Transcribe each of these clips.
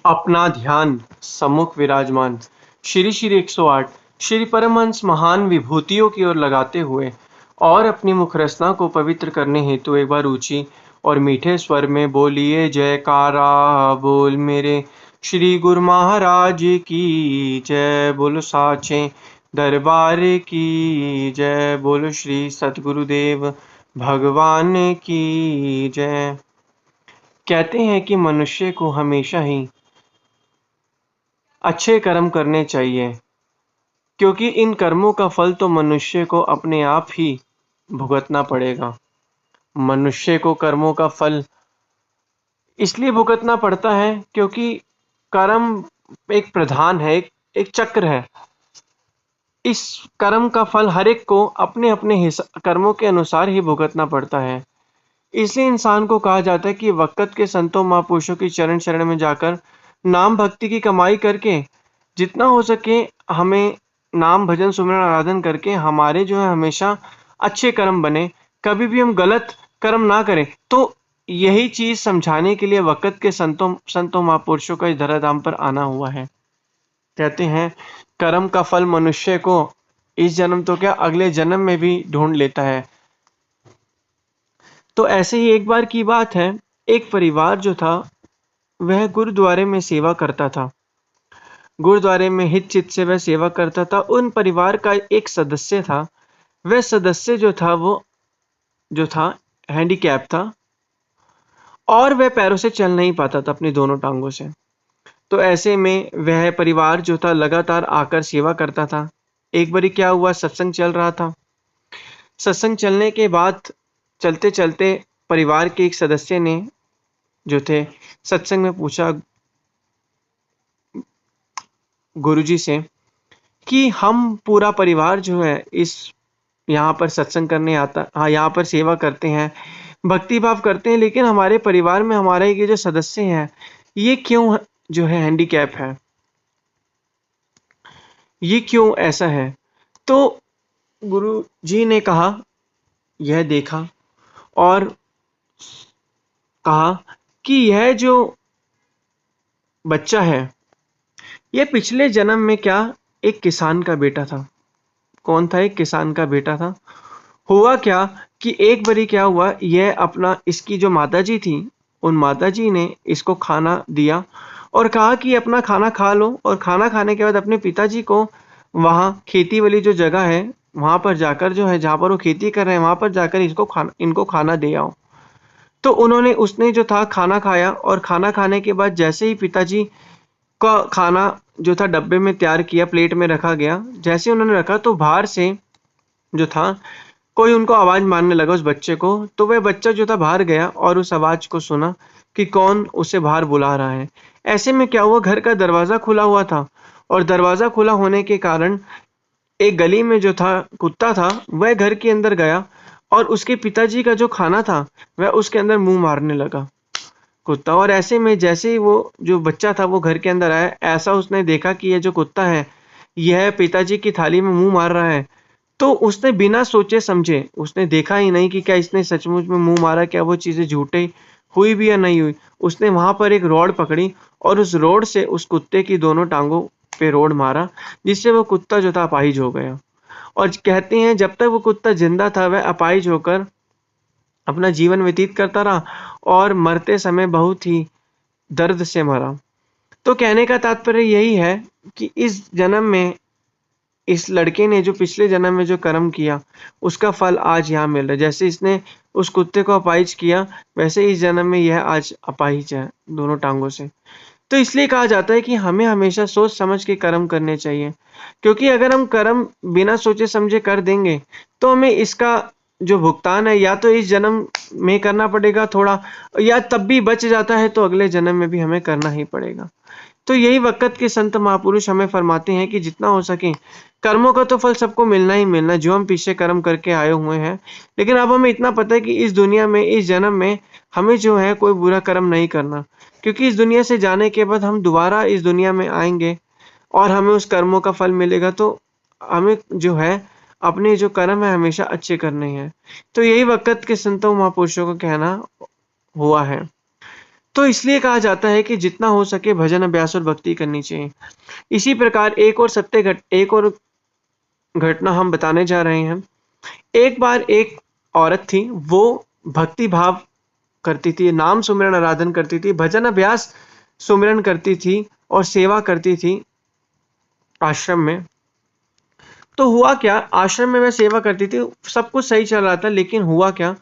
अपना ध्यान सम्मुख विराजमान श्री श्री 108 श्री परमहंस महान विभूतियों की ओर लगाते हुए और अपनी मुख रचना को पवित्र करने हेतु एक बार ऊंची और मीठे स्वर में बोलिए जयकारा। बोल मेरे श्री गुरु महाराज की जय। बोलो साचे दरबार की जय। बोलो श्री सतगुरुदेव भगवान की जय। कहते हैं कि मनुष्य को हमेशा ही अच्छे कर्म करने चाहिए, क्योंकि इन कर्मों का फल तो मनुष्य को अपने आप ही भुगतना पड़ेगा। मनुष्य को कर्मों का फल इसलिए भुगतना पड़ता है क्योंकि कर्म एक प्रधान है, एक चक्र है। इस कर्म का फल हर एक को अपने अपने कर्मों के अनुसार ही भुगतना पड़ता है। इसलिए इंसान को कहा जाता है कि वक्त के संतों महापुरुषों की चरण शरण में जाकर नाम भक्ति की कमाई करके जितना हो सके हमें नाम भजन सुमिरन आराधन करके हमारे जो है हमेशा अच्छे कर्म बने, कभी भी हम गलत कर्म ना करें। तो यही चीज समझाने के लिए वक्त के संतों महापुरुषों का इस धराधाम पर आना हुआ है। कहते हैं कर्म का फल मनुष्य को इस जन्म तो क्या अगले जन्म में भी ढूंढ लेता है। तो ऐसे ही एक बार की बात है, एक परिवार जो था वह गुरुद्वारे में सेवा करता था। गुरुद्वारे में हित चित से वह सेवा करता था। उन परिवार का एक सदस्य था। वह सदस्य जो था वो जो था हैंडीकैप था और वह पैरों से चल नहीं पाता था अपनी दोनों टांगों से। तो ऐसे में वह परिवार जो था लगातार आकर सेवा करता था। एक बारी क्या हुआ, सत्संग चल रहा था। सत्संग चलने के बाद चलते चलते परिवार के एक सदस्य ने जो थे सत्संग में पूछा गुरुजी से कि हम पूरा परिवार जो है इस यहाँ पर सत्संग करने आता, हाँ यहाँ पर सेवा करते हैं, भक्ति भाव करते हैं, लेकिन हमारे परिवार में हमारे ये जो सदस्य हैं ये क्यों जो है हैंडीकैप है, ये क्यों ऐसा है। तो गुरु जी ने कहा, यह देखा और कहा कि यह जो बच्चा है यह पिछले जन्म में क्या एक किसान का बेटा था। कौन था? एक किसान का बेटा था। हुआ क्या कि एक बारी क्या हुआ, यह अपना इसकी जो माताजी थी उन माताजी ने इसको खाना दिया और कहा कि अपना खाना खा लो, और खाना खाने के बाद अपने पिताजी को वहाँ खेती वाली जो जगह है वहाँ पर जाकर जो है जहाँ पर वो खेती कर रहे हैं वहाँ पर जाकर इनको खाना दे आओ। तो उसने जो था खाना खाया और खाना खाने के बाद जैसे ही पिताजी का खाना जो था डब्बे में तैयार किया, प्लेट में रखा गया, जैसे उन्होंने रखा तो बाहर से जो था कोई उनको आवाज मारने लगा उस बच्चे को। तो वह बच्चा जो था बाहर गया और उस आवाज को सुना कि कौन उसे बाहर बुला रहा है। ऐसे में क्या हुआ, घर का दरवाजा खुला हुआ था और दरवाजा खुला होने के कारण एक गली में जो था कुत्ता था वह घर के अंदर गया और उसके पिताजी का जो खाना था वह उसके अंदर मुंह मारने लगा कुत्ता। और ऐसे में जैसे ही वो जो बच्चा था वो घर के अंदर आया, ऐसा उसने देखा कि यह जो कुत्ता है यह पिताजी की थाली में मुंह मार रहा है। तो उसने बिना सोचे समझे, उसने देखा ही नहीं कि क्या इसने सचमुच में मुंह मारा, क्या वो चीजें झूठे हुई भी या नहीं हुई। उसने वहां पर एक रॉड पकड़ी और उस रॉड से उस कुत्ते की दोनों टांगों पे रॉड मारा, जिससे वो कुत्ता जो था अपाहिज हो गया। और कहते हैं जब तक वो कुत्ता जिंदा था वह अपाहिज होकर अपना जीवन व्यतीत करता रहा और मरते समय बहुत ही दर्द से मरा। तो कहने का तात्पर्य यही है कि इस जन्म में इस लड़के ने जो पिछले जन्म में जो कर्म किया उसका फल आज यहाँ मिल रहा है। जैसे इसने उस कुत्ते को अपाहिज किया वैसे इस जन्म में यह आज अपाहिज है दोनों टांगों से। तो इसलिए कहा जाता है कि हमें हमेशा सोच समझ के कर्म करने चाहिए, क्योंकि अगर हम कर्म बिना सोचे समझे कर देंगे तो हमें इसका जो भुगतान है या तो इस जन्म में करना पड़ेगा थोड़ा, या तब भी बच जाता है तो अगले जन्म में भी हमें करना ही पड़ेगा। तो यही वक्त के संत महापुरुष हमें फरमाते हैं कि जितना हो सके कर्मों का तो फल सबको मिलना ही मिलना, जो हम पीछे कर्म करके आए हुए हैं। लेकिन अब हमें इतना पता है कि इस दुनिया में इस जन्म में हमें जो है कोई बुरा कर्म नहीं करना, क्योंकि इस दुनिया से जाने के बाद हम दोबारा इस दुनिया में आएंगे और हमें उस कर्मों का फल मिलेगा। तो हमें जो है अपने जो कर्म है हमेशा अच्छे करने हैं। तो यही वक्त के संतों महापुरुषों का कहना हुआ है। तो इसलिए कहा जाता है कि जितना हो सके भजन अभ्यास और भक्ति करनी चाहिए। इसी प्रकार एक और घटना हम बताने जा रहे हैं। एक बार एक औरत थी, वो भक्ति भाव करती थी, नाम सुमिरन आराधन करती थी, भजन अभ्यास सुमिरन करती थी और सेवा करती थी आश्रम में। तो हुआ क्या, आश्रम में वह सेवा करती थी, सब कुछ सही चल रहा था, लेकिन हुआ क्या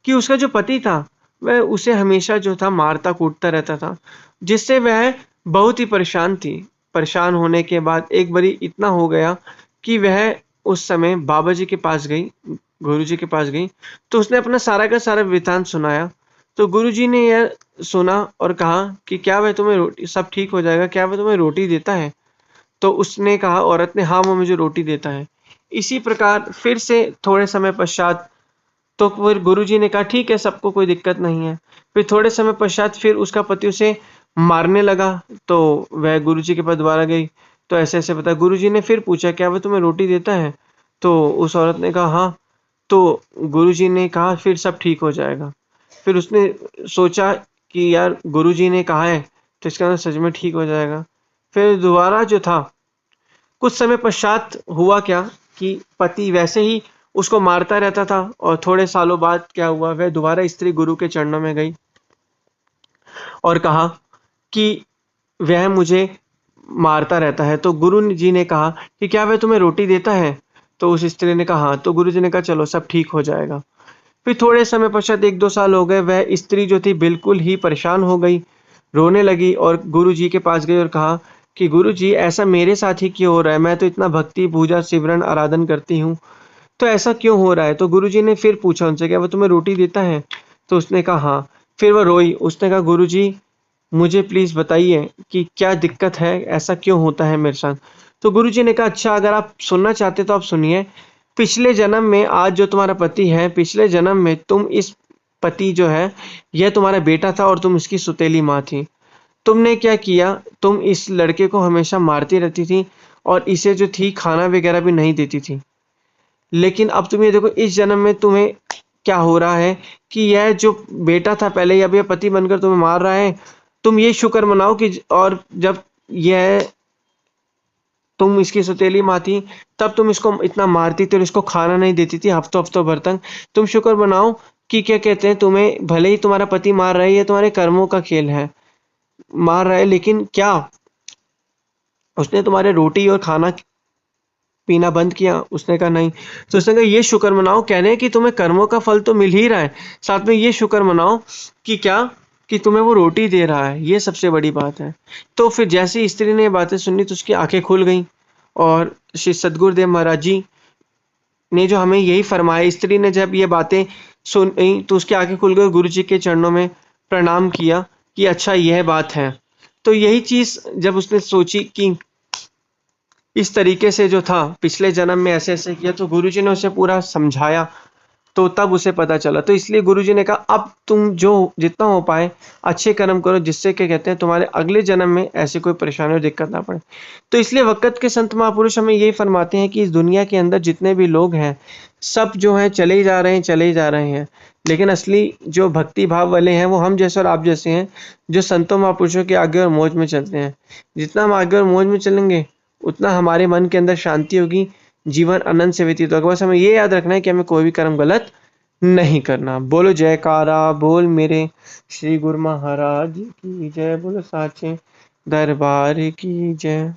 कि उसका जो पति था वह उसे हमेशा जो था मारता कूटता रहता था, जिससे वह बहुत ही परेशान थी। परेशान होने के बाद एक बारी इतना हो गया कि वह उस समय बाबा जी के पास गई, गुरु जी के पास गई। तो उसने अपना सारा का सारा वृतांत सुनाया। तो गुरु जी ने यह सुना और कहा कि क्या वह तुम्हें रोटी, सब ठीक हो जाएगा, क्या वह तुम्हें रोटी देता है? तो उसने कहा, औरत ने, हाँ वो मुझे रोटी देता है। इसी प्रकार फिर से थोड़े समय पश्चात तो फिर गुरुजी ने कहा ठीक है, सबको कोई दिक्कत नहीं है। फिर थोड़े समय पश्चात फिर उसका पति उसे मारने लगा। तो वह गुरुजी के पास दोबारा गई, तो ऐसे ऐसे बता। गुरुजी ने फिर पूछा, क्या वह तुम्हें रोटी देता है? तो उस औरत ने कहा हाँ। तो गुरुजी ने कहा फिर सब ठीक हो जाएगा। फिर उसने सोचा कि यार गुरुजी ने कहा है तो इसका मतलब सच में ठीक हो जाएगा। फिर दोबारा जो था, कुछ समय पश्चात हुआ क्या कि पति वैसे ही उसको मारता रहता था, और थोड़े सालों बाद क्या हुआ, वह दोबारा स्त्री गुरु के चरणों में गई और कहा कि वह मुझे मारता रहता है। तो गुरु जी ने कहा कि क्या वह तुम्हें रोटी देता है? तो उस स्त्री ने कहा हाँ। तो गुरु जी ने कहा चलो सब ठीक हो जाएगा। फिर थोड़े समय पश्चात 1-2 साल हो गए, वह स्त्री जो थी बिल्कुल ही परेशान हो गई, रोने लगी और गुरु जी के पास गई और कहा कि गुरु जी ऐसा मेरे साथ ही क्यों हो रहा है? मैं तो इतना भक्ति पूजा सिमरन आराधन करती हूँ, तो ऐसा क्यों हो रहा है? तो गुरुजी ने फिर पूछा उनसे, क्या वो तुम्हें रोटी देता है? तो उसने कहा हाँ। फिर वह रोई, उसने कहा गुरुजी मुझे प्लीज बताइए कि क्या दिक्कत है, ऐसा क्यों होता है मेरे साथ? तो गुरुजी ने कहा अच्छा, अगर आप सुनना चाहते तो आप सुनिए। पिछले जन्म में, आज जो तुम्हारा पति है, पिछले जन्म में तुम इस पति जो है, यह तुम्हारा बेटा था और तुम इसकी सुतेली माँ थी। तुमने क्या किया, तुम इस लड़के को हमेशा मारती रहती थी और इसे जो थी खाना वगैरह भी नहीं देती थी। लेकिन अब तुम ये देखो, इस जन्म में तुम्हें क्या हो रहा है कि यह जो बेटा था पहले, अब यह पति बनकर तुम्हें मार रहा है। तुम ये शुक्र मनाओ कि और जब यह तुम इसकी सौतेली माँ थी, तब तुम इसको इतना मारती थी और इसको खाना नहीं देती थी हफ्तों हफ्तों भर तक। तुम शुक्र मनाओ कि क्या कहते हैं, तुम्हें भले ही तुम्हारा पति मार रहा है, ये तुम्हारे कर्मों का खेल है, मार रहा है, लेकिन क्या उसने तुम्हारे रोटी और खाना पीना बंद किया? उसने कहा नहीं। तो उसने कहा ये शुक्र मनाओ, कह रहे हैं कि तुम्हें कर्मों का फल तो मिल ही रहा है, साथ में ये शुक्र मनाओ कि क्या, कि तुम्हें वो रोटी दे रहा है, ये सबसे बड़ी बात है। तो फिर जैसे ही स्त्री ने ये बातें सुनी तो उसकी आंखें खुल गईं, और श्री सदगुरुदेव महाराज जी ने जो हमें यही फरमाया, स्त्री ने जब ये बातें सुनी तो उसकी आंखें खुल गई, गुरु जी के चरणों में प्रणाम किया कि अच्छा यह बात है। तो यही चीज जब उसने सोची कि इस तरीके से जो था पिछले जन्म में ऐसे ऐसे किया, तो गुरुजी ने उसे पूरा समझाया, तो तब उसे पता चला। तो इसलिए गुरुजी ने कहा अब तुम जो जितना हो पाए अच्छे कर्म करो, जिससे क्या कहते हैं तुम्हारे अगले जन्म में ऐसी कोई परेशानी और दिक्कत ना पड़े। तो इसलिए वक़्त के संत महापुरुष हमें यही फरमाते हैं कि इस दुनिया के अंदर जितने भी लोग हैं, सब जो हैं चले ही जा रहे हैं, चले ही जा रहे हैं। लेकिन असली जो भक्ति भाव वाले हैं वो हम जैसे और आप जैसे हैं, जो संतों महापुरुषों के आगे और मौज में चलते हैं। जितना हम आगे और मौज में चलेंगे, उतना हमारे मन के अंदर शांति होगी, जीवन आनंद से व्यतीत होगा। बस हमें ये याद रखना है कि हमें कोई भी कर्म गलत नहीं करना। बोलो जयकारा बोल मेरे श्री गुरु महाराज की जय, बोलो साचे दरबार की जय।